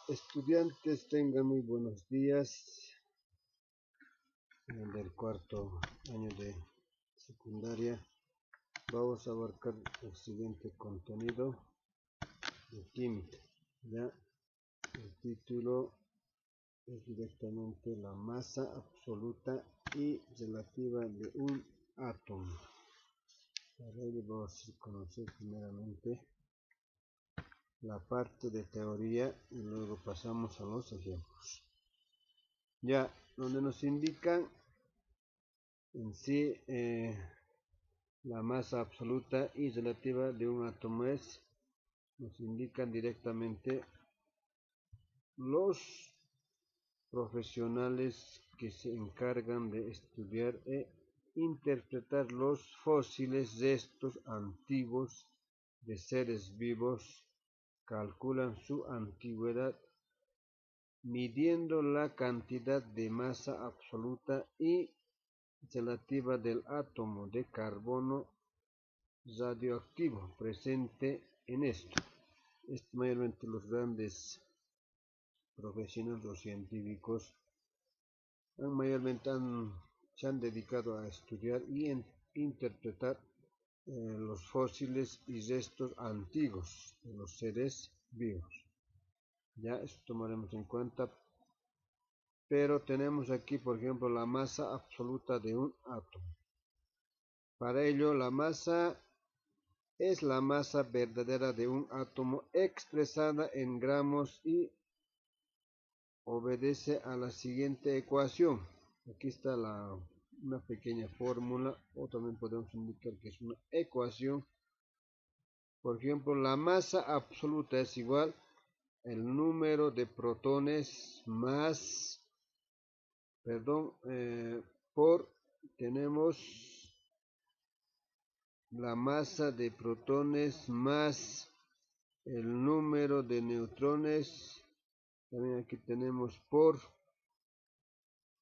Estudiantes, tengan muy buenos días. Del cuarto año de secundaria vamos a abarcar el siguiente contenido de química. Ya el título es directamente la masa absoluta y relativa de un átomo. Para ello vamos a conocer primeramente la parte de teoría y luego pasamos a los ejemplos. Ya, donde nos indican en sí la masa absoluta y relativa de un átomo nos indican directamente los profesionales que se encargan de estudiar e interpretar los fósiles restos antiguos de seres vivos, calculan su antigüedad midiendo la cantidad de masa absoluta y relativa del átomo de carbono radioactivo presente en esto. Mayormente los grandes profesionales o científicos se han dedicado a estudiar y interpretar los fósiles y restos antiguos de los seres vivos. Ya esto tomaremos en cuenta, pero tenemos aquí por ejemplo la masa absoluta de un átomo. Para ello la masa es la masa verdadera de un átomo expresada en gramos y obedece a la siguiente ecuación. Aquí está una pequeña fórmula, o también podemos indicar que es una ecuación. Por ejemplo, la masa absoluta es igual al número de protones más, tenemos la masa de protones más el número de neutrones. También aquí tenemos por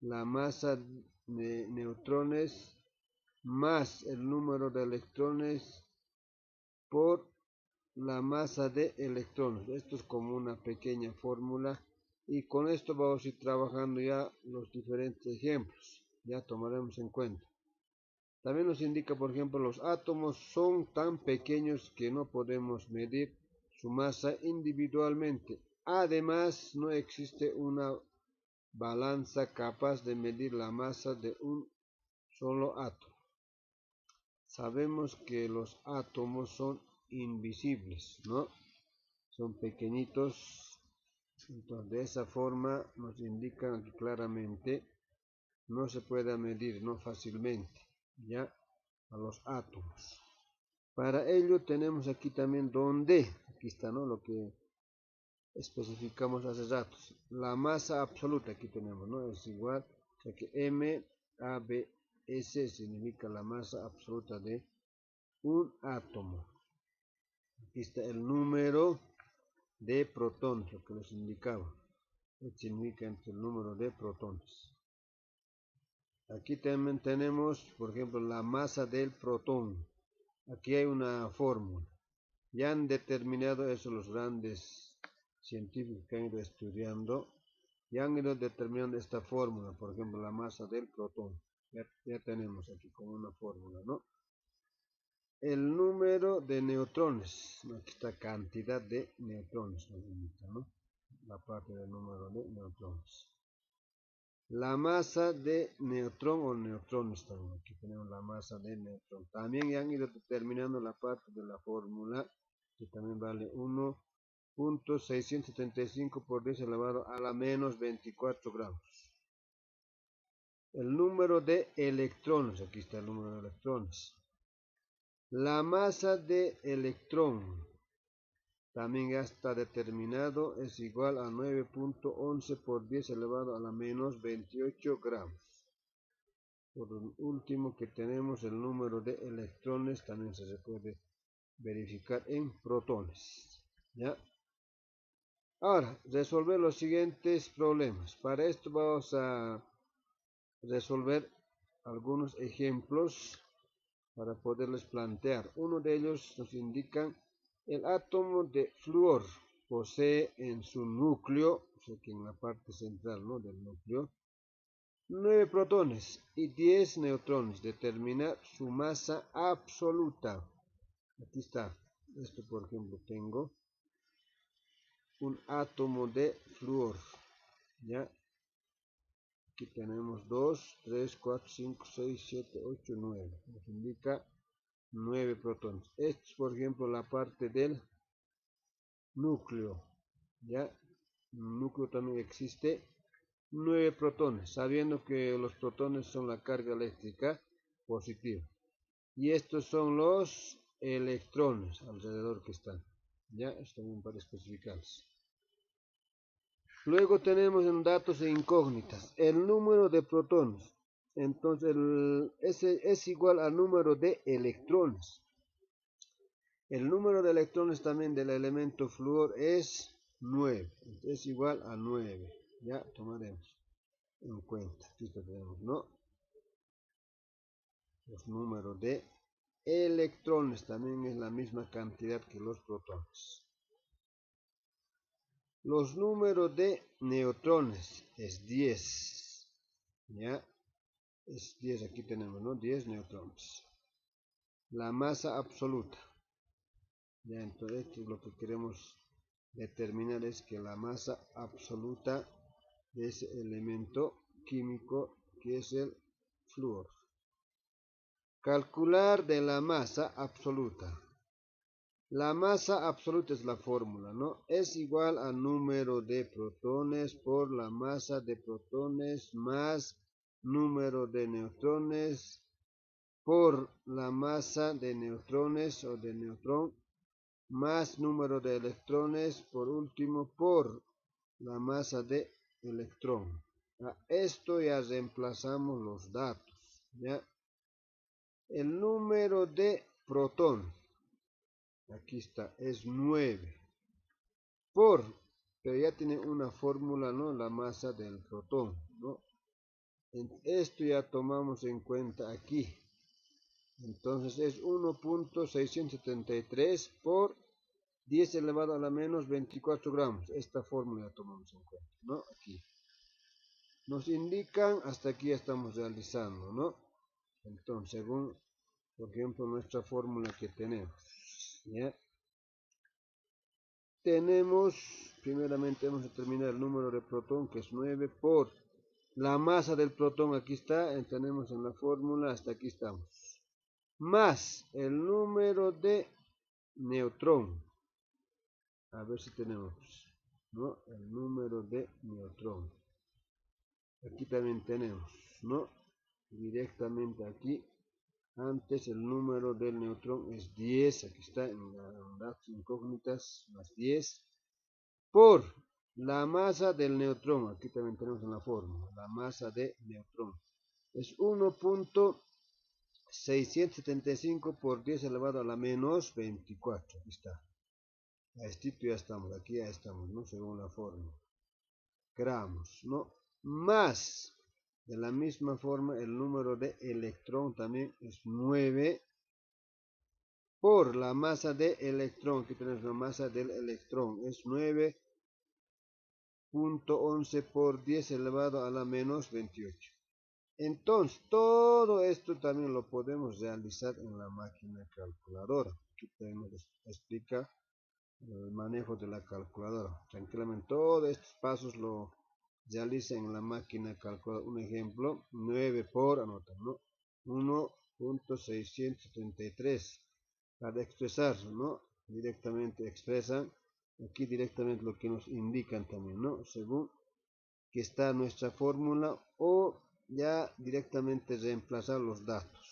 la masa de neutrones más el número de electrones por la masa de electrones. Esto es como una pequeña fórmula y con esto vamos a ir trabajando ya los diferentes ejemplos. Ya tomaremos en cuenta. También nos indica, por ejemplo, los átomos son tan pequeños que no podemos medir su masa individualmente. Además, no existe una balanza capaz de medir la masa de un solo átomo. Sabemos que los átomos son invisibles, ¿no? Son pequeñitos. Entonces, de esa forma nos indican que claramente no se puede medir, no fácilmente, ya, a los átomos. Para ello tenemos aquí también donde, aquí está, ¿no? Lo que especificamos hace rato, la masa absoluta aquí tenemos, ¿no? Es igual, o sea que MABS significa la masa absoluta de un átomo. Aquí está el número de protones, lo que nos indicaba. Esto significa el número de protones. Aquí también tenemos, por ejemplo, la masa del protón. Aquí hay una fórmula. Ya han determinado eso los grandes científicos que han ido estudiando. Ya han ido determinando esta fórmula, por ejemplo, la masa del protón. Ya tenemos aquí como una fórmula, ¿no? El número de neutrones. Aquí está cantidad de neutrones, ¿no? La parte del número de neutrones. La masa de neutrón o neutrones también. Aquí tenemos la masa de neutrón. También ya han ido determinando la parte de la fórmula, que también vale 1.675 por 10 elevado a la menos 24 gramos. El número de electrones, aquí está el número de electrones. La masa de electrón también ya está determinado, es igual a 9.11 por 10 elevado a la menos 28 gramos. Por último que tenemos el número de electrones, también se puede verificar en protones. ¿Ya? Ahora, resolver los siguientes problemas. Para esto vamos a resolver algunos ejemplos para poderles plantear. Uno de ellos nos indica el átomo de flúor. posee en su núcleo, o sea que en la parte central, ¿no?, del núcleo, 9 protones y 10 neutrones. Determinar su masa absoluta. Aquí está. Esto, por ejemplo, tengo un átomo de flúor. ¿Ya? Aquí tenemos 2, 3, 4, 5, 6, 7, 8, 9. Nos indica 9 protones. Esto es, por ejemplo, la parte del núcleo. ¿Ya? En el núcleo también existe 9 protones, sabiendo que los protones son la carga eléctrica positiva. Y estos son los electrones alrededor que están. ¿Ya? Esto también para especificarlos. Luego tenemos en datos e incógnitas el número de protones. Entonces ese es igual al número de electrones. El número de electrones también del elemento flúor es 9. Es igual a 9. Ya tomaremos en cuenta. Aquí tenemos, ¿no?, los números de electrones. También es la misma cantidad que los protones. Los números de neutrones es 10. ¿Ya? Es 10, aquí tenemos, ¿no?, 10 neutrones. La masa absoluta. Ya, entonces esto es lo que queremos determinar, es que la masa absoluta de ese elemento químico que es el flúor. Calcular de la masa absoluta. La masa absoluta es la fórmula, ¿no? Es igual al número de protones por la masa de protones más número de neutrones por la masa de neutrones o de neutrón más número de electrones, por último, por la masa de electrón. A esto ya reemplazamos los datos. ¿Ya? El número de protón, aquí está, es 9. Pero ya tiene una fórmula, ¿no?, la masa del protón, ¿no? Esto ya tomamos en cuenta aquí. Entonces es 1.673 por 10 elevado a la menos 24 gramos. Esta fórmula ya tomamos en cuenta, ¿no? Aquí. Nos indican, hasta aquí ya estamos realizando, ¿no? Entonces, según, por ejemplo, nuestra fórmula que tenemos, ¿ya? Primeramente vamos a determinar el número de protón, que es 9, por la masa del protón, aquí está, tenemos en la fórmula, hasta aquí estamos, más el número de neutrón. A ver si tenemos, ¿no?, el número de neutrón. Aquí también tenemos, ¿no?, directamente aquí. Antes el número del neutrón es 10, aquí está en las incógnitas, más 10, por la masa del neutrón, aquí también tenemos en la fórmula, la masa de neutrón, es 1.675 por 10 elevado a la menos 24, aquí está. A esto ya estamos, aquí ya estamos, ¿no?, según la fórmula. Gramos, ¿no? Más, de la misma forma, el número de electrón también es 9 por la masa de electrón. Aquí tenemos la masa del electrón, es 9.11 por 10 elevado a la menos 28. Entonces, todo esto también lo podemos realizar en la máquina calculadora. Aquí también nos explica el manejo de la calculadora. Tranquilamente, todos estos pasos lo realiza en la máquina calculadora. Un ejemplo, 9 por, anotan, ¿no?, 1.673. Para expresar, ¿no?, directamente expresan aquí directamente lo que nos indican también, ¿no?, según que está nuestra fórmula, o ya directamente reemplazar los datos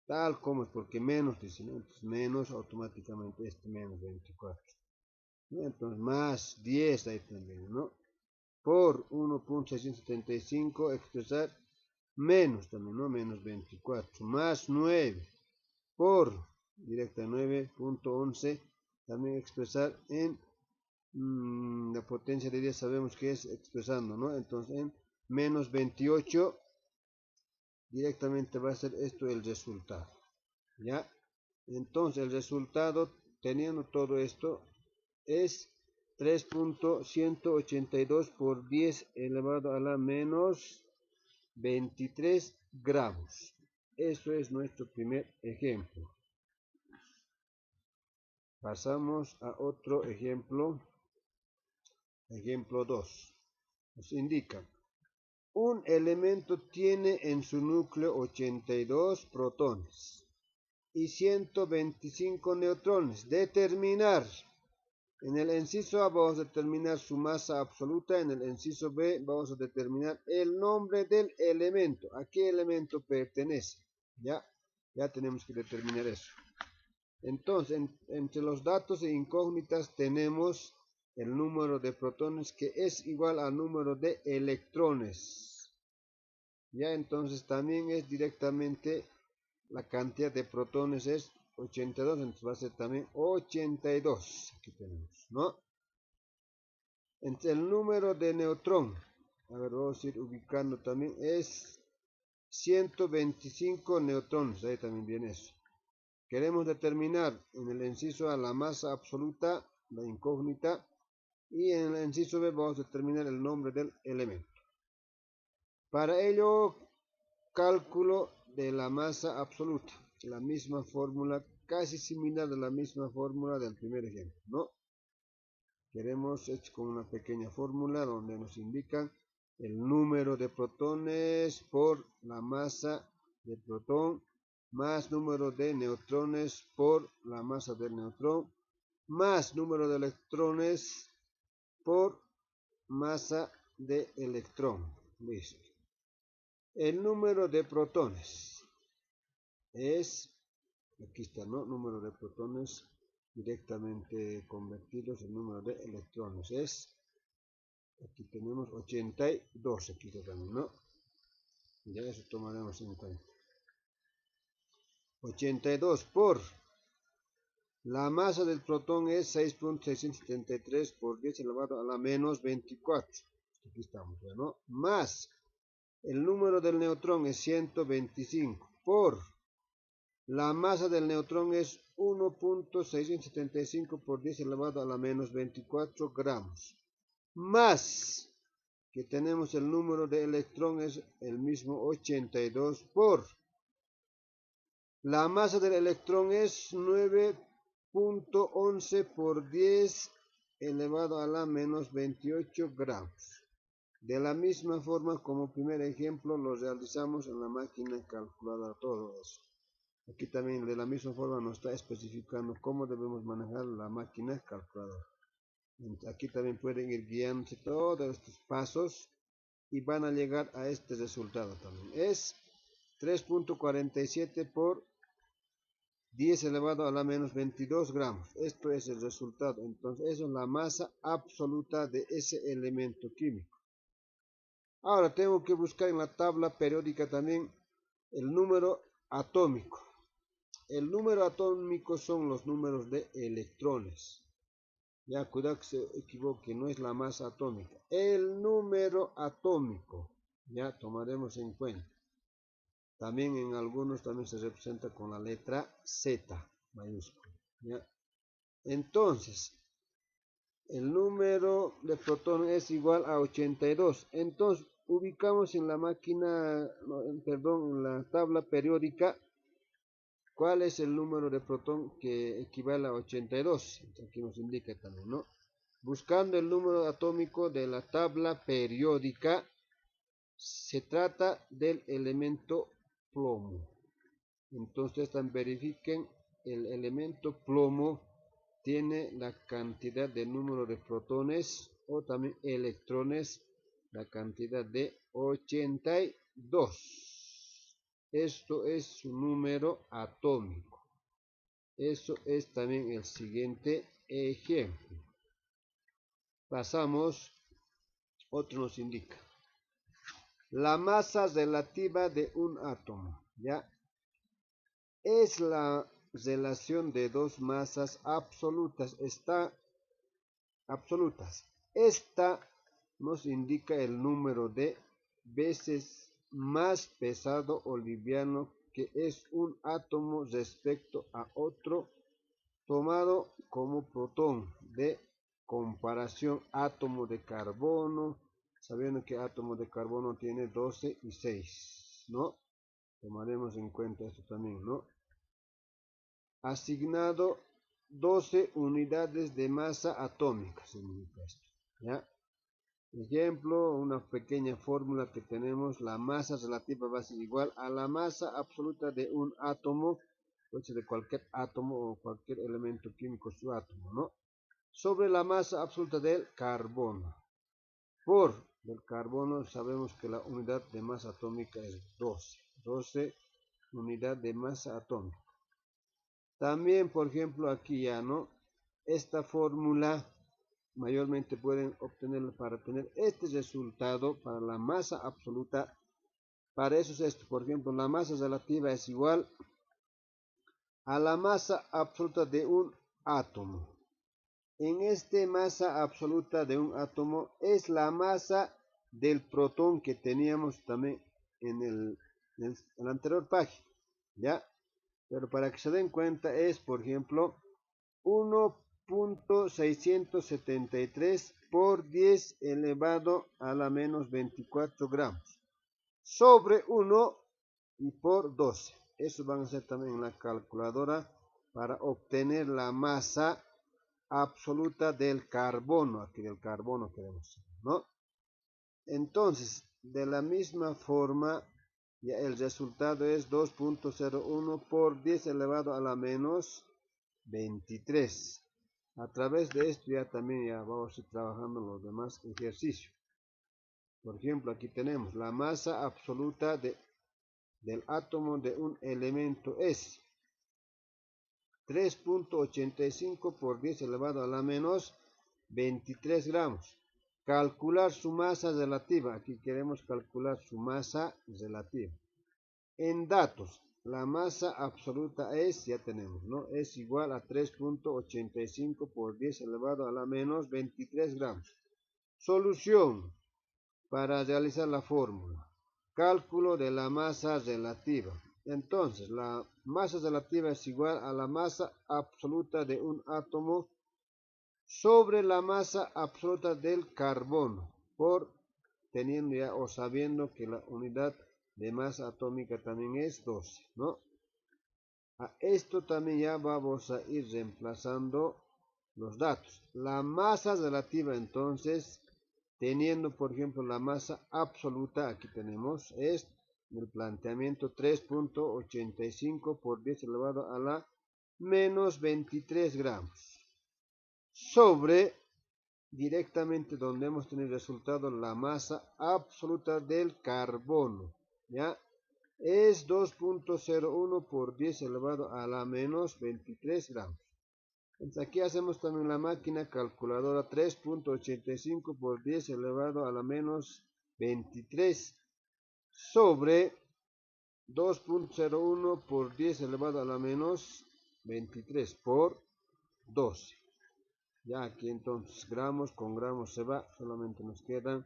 tal como es, porque menos dicen, ¿no?, entonces menos automáticamente menos 24, ¿no? Entonces más 10 ahí también, ¿no?, por 1.675 expresar menos también, ¿no?, menos 24, más 9 por directa 9.11 también expresar en la potencia de 10, sabemos que es expresando, ¿no?, entonces en menos 28 directamente va a ser esto el resultado. ¿Ya? Entonces el resultado, teniendo todo esto, es 3.182 por 10 elevado a la menos 23 gramos. Eso es nuestro primer ejemplo. Pasamos a otro ejemplo. Ejemplo 2. Nos indica: un elemento tiene en su núcleo 82 protones y 125 neutrones. Determinar. En el inciso A vamos a determinar su masa absoluta. En el inciso B vamos a determinar el nombre del elemento. ¿A qué elemento pertenece? Ya tenemos que determinar eso. Entonces, entre los datos e incógnitas tenemos el número de protones, que es igual al número de electrones. Ya, entonces también es directamente la cantidad de protones es 82, entonces va a ser también 82. Aquí tenemos, ¿no? Entre el número de neutrón, a ver, vamos a ir ubicando también, es 125 neutrones, ahí también viene eso. Queremos determinar en el inciso A la masa absoluta, la incógnita, y en el inciso B vamos a determinar el nombre del elemento. Para ello, cálculo de la masa absoluta, la misma fórmula, casi similar a la misma fórmula del primer ejemplo, ¿no? Queremos hecho con una pequeña fórmula donde nos indican el número de protones por la masa del protón, más número de neutrones por la masa del neutrón, más número de electrones por masa de electrón. Listo. El número de protones es, aquí está, ¿no? Número de protones directamente convertidos en número de electrones es, aquí tenemos 82, aquí también, ¿no? Ya eso tomaremos en cuenta. 82 por la masa del protón es 6.673 por 10 elevado a la menos 24. Aquí estamos, ¿no? Más el número del neutrón es 125 por la masa del neutrón es 1.675 por 10 elevado a la menos 24 gramos. Más que tenemos el número de electrones, el mismo 82 por la masa del electrón es 9.11 por 10 elevado a la menos 28 gramos. De la misma forma, como primer ejemplo, lo realizamos en la máquina calculadora, todo eso. Aquí también de la misma forma nos está especificando cómo debemos manejar la máquina calculadora. Aquí también pueden ir guiándose todos estos pasos y van a llegar a este resultado también. Es 3.47 por 10 elevado a la menos 22 gramos. Esto es el resultado. Entonces, eso es la masa absoluta de ese elemento químico. Ahora tengo que buscar en la tabla periódica también el número atómico. El número atómico son los números de electrones. Ya, cuidado que se equivoque, no es la masa atómica. El número atómico, ya tomaremos en cuenta. También en algunos también se representa con la letra Z mayúscula. ¿Ya? Entonces, el número de protones es igual a 82. Entonces, ubicamos en la máquina, en la tabla periódica, ¿cuál es el número de protón que equivale a 82? Aquí nos indica también, ¿no? Buscando el número atómico de la tabla periódica, se trata del elemento plomo. Entonces verifiquen, el elemento plomo tiene la cantidad de número de protones o también electrones, la cantidad de 82. Esto es su número atómico. Eso es también el siguiente ejemplo. Pasamos, otro nos indica la masa relativa de un átomo, ¿ya? Es la relación de dos masas absolutas. Esta nos indica el número de veces más pesado o liviano que es un átomo respecto a otro tomado como protón de comparación átomo de carbono, sabiendo que átomo de carbono tiene 12 y 6, ¿no? Tomaremos en cuenta esto también, ¿no? Asignado 12 unidades de masa atómica, significa esto, ¿ya? Ejemplo, una pequeña fórmula que tenemos: la masa relativa va a ser igual a la masa absoluta de un átomo, puede ser de cualquier átomo o cualquier elemento químico su átomo, ¿no? Sobre la masa absoluta del carbono. Por del carbono sabemos que la unidad de masa atómica es 12 unidad de masa atómica. También, por ejemplo, aquí ya, ¿no? Esta fórmula mayormente pueden obtenerla para tener este resultado para la masa absoluta. Para eso es esto: por ejemplo, la masa relativa es igual a la masa absoluta de un átomo. En esta masa absoluta de un átomo es la masa del protón que teníamos también en la anterior página, ¿ya? Pero para que se den cuenta es, por ejemplo, 1.673 por 10 elevado a la menos 24 gramos sobre 1 y por 12. Eso van a hacer también en la calculadora para obtener la masa absoluta del carbono. Aquí del carbono queremos, ¿no? Entonces, de la misma forma, ya el resultado es 2.01 por 10 elevado a la menos 23. A través de esto ya también ya vamos a ir trabajando los demás ejercicios. Por ejemplo, aquí tenemos la masa absoluta del átomo de un elemento es 3.85 por 10 elevado a la menos 23 gramos. Calcular su masa relativa. Aquí queremos calcular su masa relativa. En datos, la masa absoluta es, ya tenemos, ¿no? Es igual a 3.85 por 10 elevado a la menos 23 gramos. Solución para realizar la fórmula. Cálculo de la masa relativa. Entonces, la masa relativa es igual a la masa absoluta de un átomo sobre la masa absoluta del carbono, por teniendo ya o sabiendo que la unidad de masa atómica también es 12, ¿no? A esto también ya vamos a ir reemplazando los datos. La masa relativa, entonces, teniendo por ejemplo la masa absoluta, aquí tenemos, es en el planteamiento 3.85 por 10 elevado a la menos 23 gramos. Sobre directamente donde hemos tenido resultado la masa absoluta del carbono, ¿ya? Es 2.01 por 10 elevado a la menos 23 gramos. Entonces aquí hacemos también la máquina calculadora: 3.85 por 10 elevado a la menos 23 sobre 2.01 por 10 elevado a la menos 23 por 12. Ya aquí entonces gramos con gramos se va, solamente nos queda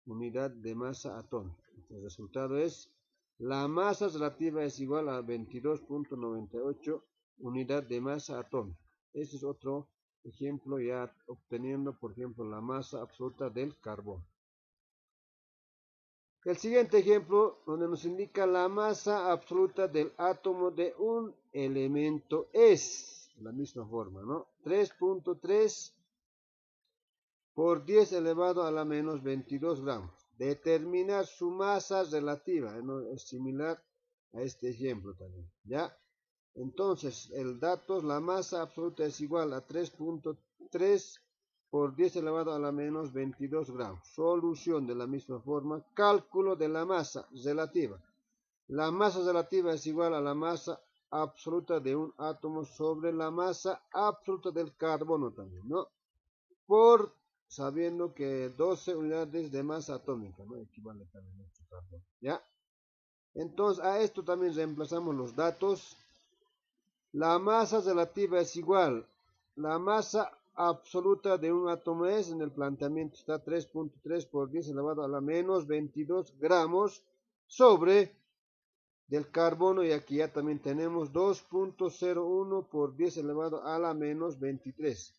unidad de masa atómica. El resultado es: la masa relativa es igual a 22.98 unidad de masa atómica. Este es otro ejemplo, ya obteniendo por ejemplo la masa absoluta del carbono. El siguiente ejemplo, donde nos indica la masa absoluta del átomo de un elemento es, de la misma forma, ¿no? 3.3 por 10 elevado a la menos 22 gramos. Determinar su masa relativa, ¿no? Es similar a este ejemplo también, ¿ya? Entonces, el dato, la masa absoluta es igual a 3.3 por 10 elevado a la menos 22 gramos. Solución de la misma forma. Cálculo de la masa relativa. La masa relativa es igual a la masa absoluta de un átomo sobre la masa absoluta del carbono también, ¿no? Por sabiendo que 12 unidades de masa atómica, ¿no? Equivale también a este carbono, ¿ya? Entonces, a esto también reemplazamos los datos. La masa relativa es igual. La masa absoluta de un átomo es, en el planteamiento está 3.3 por 10 elevado a la menos 22 gramos sobre del carbono, y aquí ya también tenemos 2.01 por 10 elevado a la menos 23.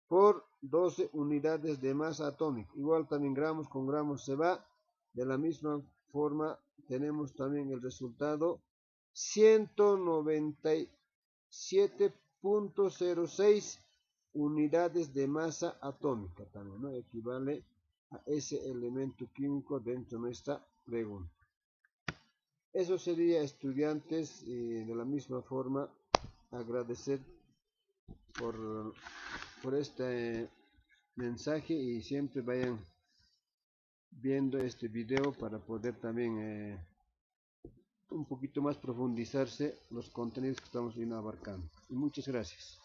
por 12 unidades de masa atómica. Igual también gramos con gramos se va. De la misma forma tenemos también el resultado 197.06 unidades de masa atómica también, ¿no? Equivale a ese elemento químico dentro de nuestra pregunta. Eso sería, estudiantes, y de la misma forma agradecer por este mensaje, y siempre vayan viendo este video para poder también un poquito más profundizarse los contenidos que estamos abarcando. Y muchas gracias.